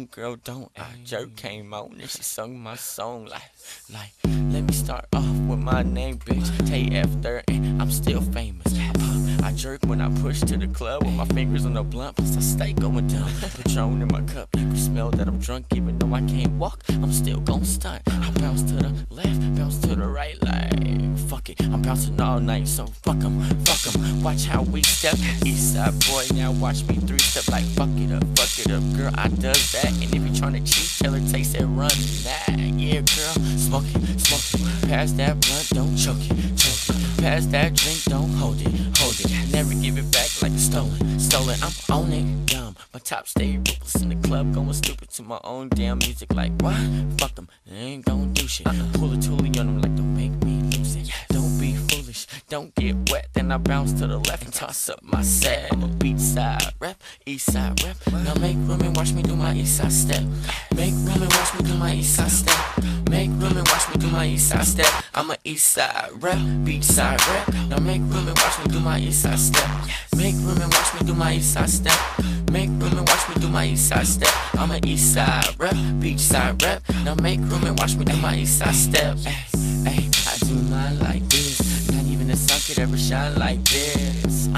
homegirl don't I jerk came on and she sung my song like let me start off with my name, bitch. TF30, I'm still famous. I jerk when I push to the club with my fingers on the blunt, plus I stay going down. Patron in my cup, you can smell that I'm drunk, even though I can't walk. I'm still gon' stunt. I bounce to the left, bounce to the right, like fuck it. I'm bouncing all night, so fuck 'em. Watch how we step. Eastside boy, now watch me 3-step like fuck it up, girl. I does that, and if you tryna cheat, tell her taste it, run that. Yeah, girl, smoke it. Pass that blunt, don't choke it. Pass that drink, don't hold it. Never give it back like it's stolen. I'm on it, dumb. My top stay ruthless in the club, going stupid to my own damn music. Like what? Fuck them, they ain't gon' do shit. Pull a toolie on them like don't make me lose it. Don't be foolish, don't get wet. Then I bounce to the left and toss up my set. I'm a beat side rep, east side rep. Now make room and watch me do my east side step. Make room and watch me do my east side step. Make room and watch me do my east side step. I'm a east side rep, beach side rep. Now make room and watch me do my east side step. Make room and watch me do my east side step. Make room and watch me do my east side step. I'm a east side rep, beach side rep. Now make room and watch me do my east side step. Ay, I do mine like this. Not even the sun could ever shine like this.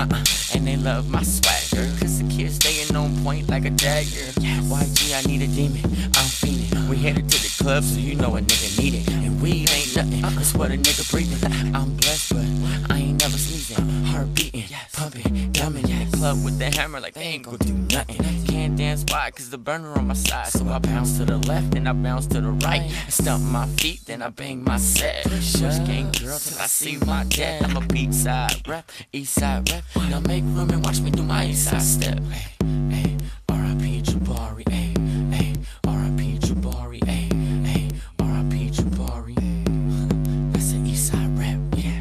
And they love my swagger, cause the kids staying on point like a dagger. YG, I need a demon, I'm fiending. We headed to the club, so you know a nigga need it. And weed ain't nothing, that's what a nigga breathing. I'm blessed, but I ain't never sneezing. Heart beating, pumping, drumming in the club with the hammer like they ain't gon' do nothing. Can't dance why, cause the burner on my side. So I bounce to the left and I bounce to the right. I stump my feet, then I bang my set. Shush gang girl till I see my dad. I'm a beat side rep, east side rep. Now make room and watch me do my east side step. Ay, R.I.P. Jabari, ay, R.I.P. Jabari, ay, R.I.P. Jabari. That's an east side rep, yeah,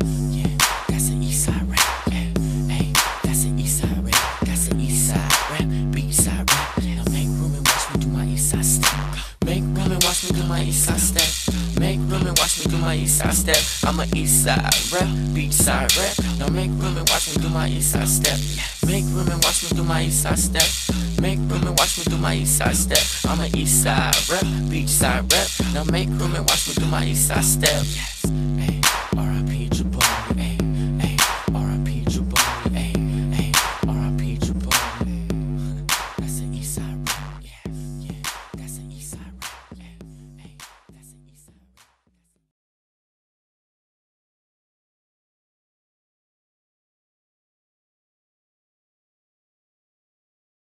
that's an east side rep, ay, that's an east side rep, that's an east side rep, beach side rep. Now make room and watch me do my east side step. Make room and watch me do my east side step. Make room and watch me do my east side step. I'm a east side rep, beach side rep. Now make room and watch me do my east side step. Make room and watch me do my east side step. Make room and watch me do my east side step. I'm a east side rep, beach side rep. Now make room and watch me do my east side step.